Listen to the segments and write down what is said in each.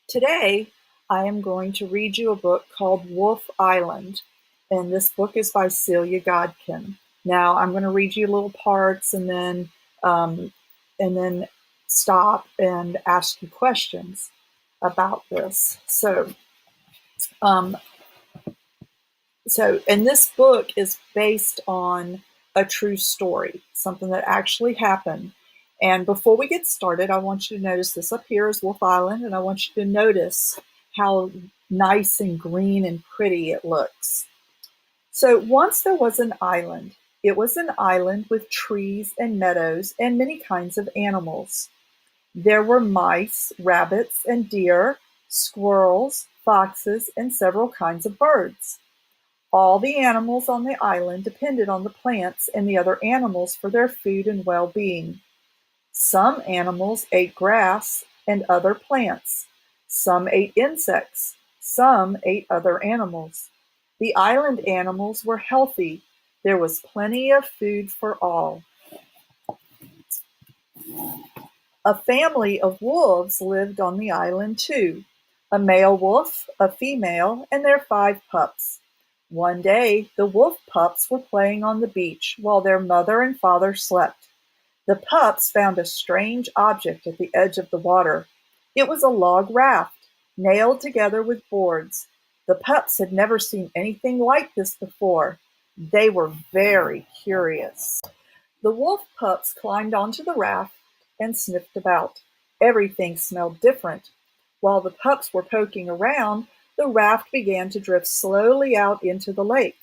Today, I am going to read you a book called Wolf Island, and this book is by Celia Godkin. Now, I'm going to read you little parts um, and then stop and ask you questions about this. Um, and this book is based on a true story, something that actually happened. And before we get started, I want you to notice this up here is Wolf Island, and I want you to notice how nice and green and pretty it looks. So once there was an island. It was an island with trees and meadows and many kinds of animals. There were mice, rabbits, and deer, squirrels, foxes, and several kinds of birds. All the animals on the island depended on the plants and the other animals for their food and well-being. Some animals ate grass and other plants. Some ate insects. Some ate other animals. The island animals were healthy. There was plenty of food for all. A family of wolves lived on the island too. A male wolf, a female, and their 5 pups. One day, the wolf pups were playing on the beach while their mother and father slept. The pups found a strange object at the edge of the water. It was a log raft, nailed together with boards. The pups had never seen anything like this before. They were very curious. The wolf pups climbed onto the raft and sniffed about. Everything smelled different. While the pups were poking around, the raft began to drift slowly out into the lake.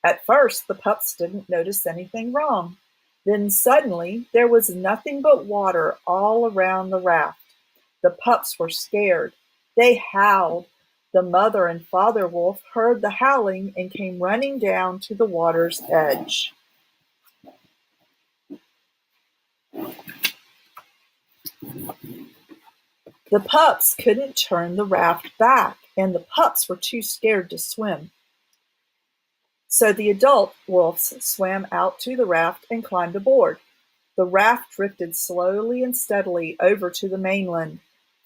At first, the pups didn't notice anything wrong. Then suddenly, there was nothing but water all around the raft. The pups were scared. They howled. The mother and father wolf heard the howling and came running down to the water's edge. The pups couldn't turn the raft back, and the pups were too scared to swim. So the adult wolves swam out to the raft and climbed aboard. The raft drifted slowly and steadily over to the mainland.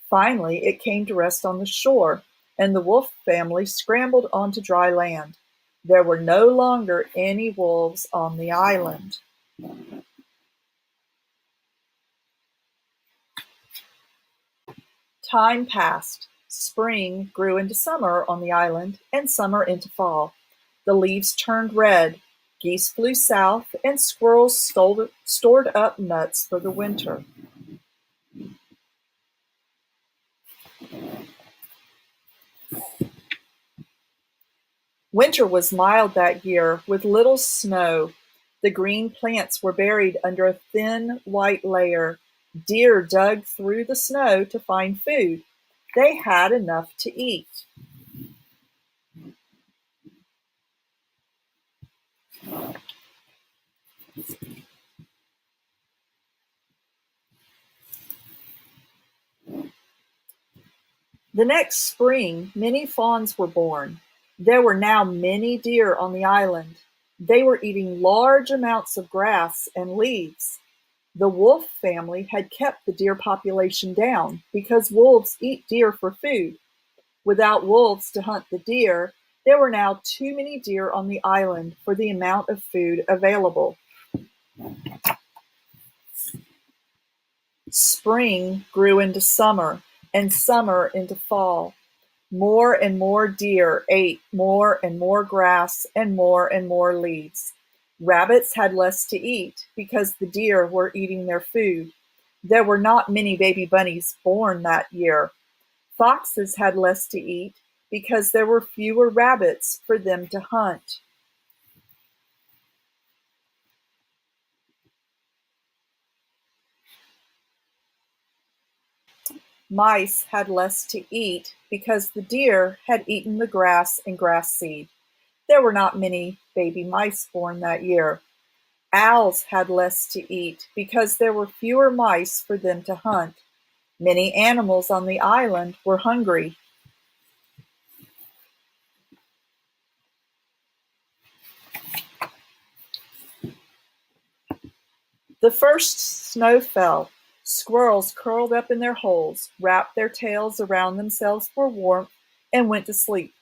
Finally, it came to rest on the shore, and the wolf family scrambled onto dry land. There were no longer any wolves on the island. Time passed. Spring grew into summer on the island, and summer into fall. The leaves turned red, geese flew south, and squirrels stored up nuts for the winter. Winter was mild that year, with little snow. The green plants were buried under a thin white layer. Deer dug through the snow to find food. They had enough to eat. The next spring, many fawns were born. There were now many deer on the island. They were eating large amounts of grass and leaves. The wolf family had kept the deer population down because wolves eat deer for food. Without wolves to hunt the deer, there were now too many deer on the island for the amount of food available. Spring grew into summer, and summer into fall. More and more deer ate more and more grass and more leaves. Rabbits had less to eat because the deer were eating their food. There were not many baby bunnies born that year. Foxes had less to eat because there were fewer rabbits for them to hunt. Mice had less to eat because the deer had eaten the grass and grass seed. There were not many baby mice born that year. Owls had less to eat because there were fewer mice for them to hunt. Many animals on the island were hungry. The first snow fell. Squirrels curled up in their holes, wrapped their tails around themselves for warmth, and went to sleep.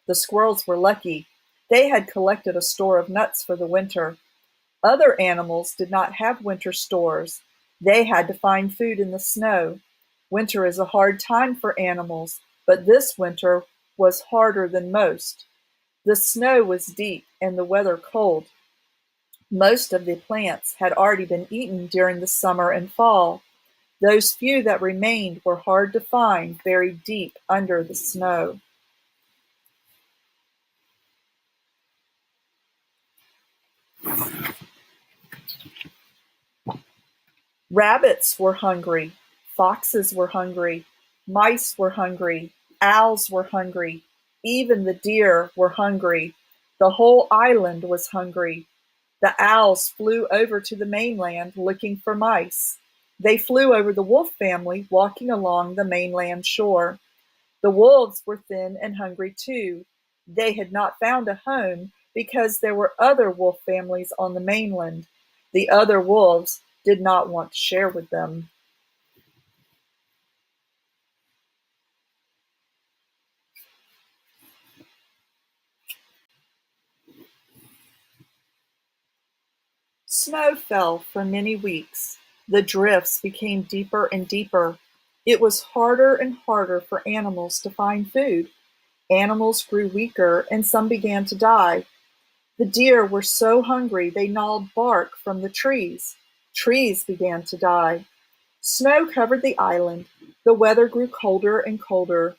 The squirrels were lucky. They had collected a store of nuts for the winter. Other animals did not have winter stores. They had to find food in the snow. Winter is a hard time for animals, but this winter was harder than most. The snow was deep and the weather cold. Most of the plants had already been eaten during the summer and fall. Those few that remained were hard to find, buried deep under the snow. Rabbits were hungry, foxes were hungry, mice were hungry, owls were hungry, even the deer were hungry. The whole island was hungry. The owls flew over to the mainland looking for mice. They flew over the wolf family walking along the mainland shore. The wolves were thin and hungry too. They had not found a home because there were other wolf families on the mainland. The other wolves did not want to share with them. Snow fell for many weeks. The drifts became deeper and deeper. It was harder and harder for animals to find food. Animals grew weaker and some began to die. The deer were so hungry they gnawed bark from the trees. Trees began to die. Snow covered the island. The weather grew colder and colder.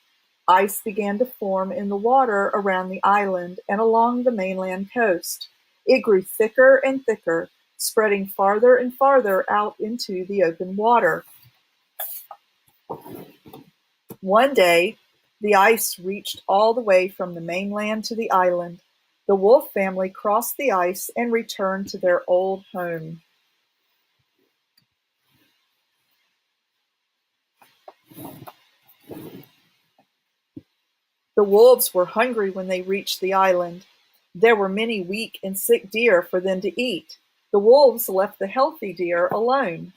Ice began to form in the water around the island and along the mainland coast. It grew thicker and thicker, spreading farther and farther out into the open water. One day, the ice reached all the way from the mainland to the island. The wolf family crossed the ice and returned to their old home. The wolves were hungry when they reached the island. There were many weak and sick deer for them to eat. The wolves left the healthy deer alone.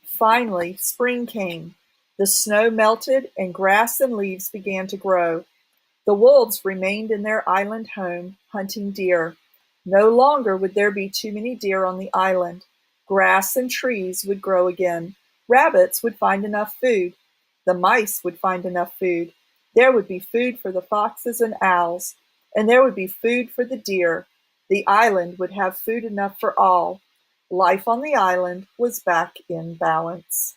Finally, spring came. The snow melted and grass and leaves began to grow. The wolves remained in their island home, hunting deer. No longer would there be too many deer on the island. Grass and trees would grow again. Rabbits would find enough food. The mice would find enough food. There would be food for the foxes and owls, and there would be food for the deer. The island would have food enough for all. Life on the island was back in balance.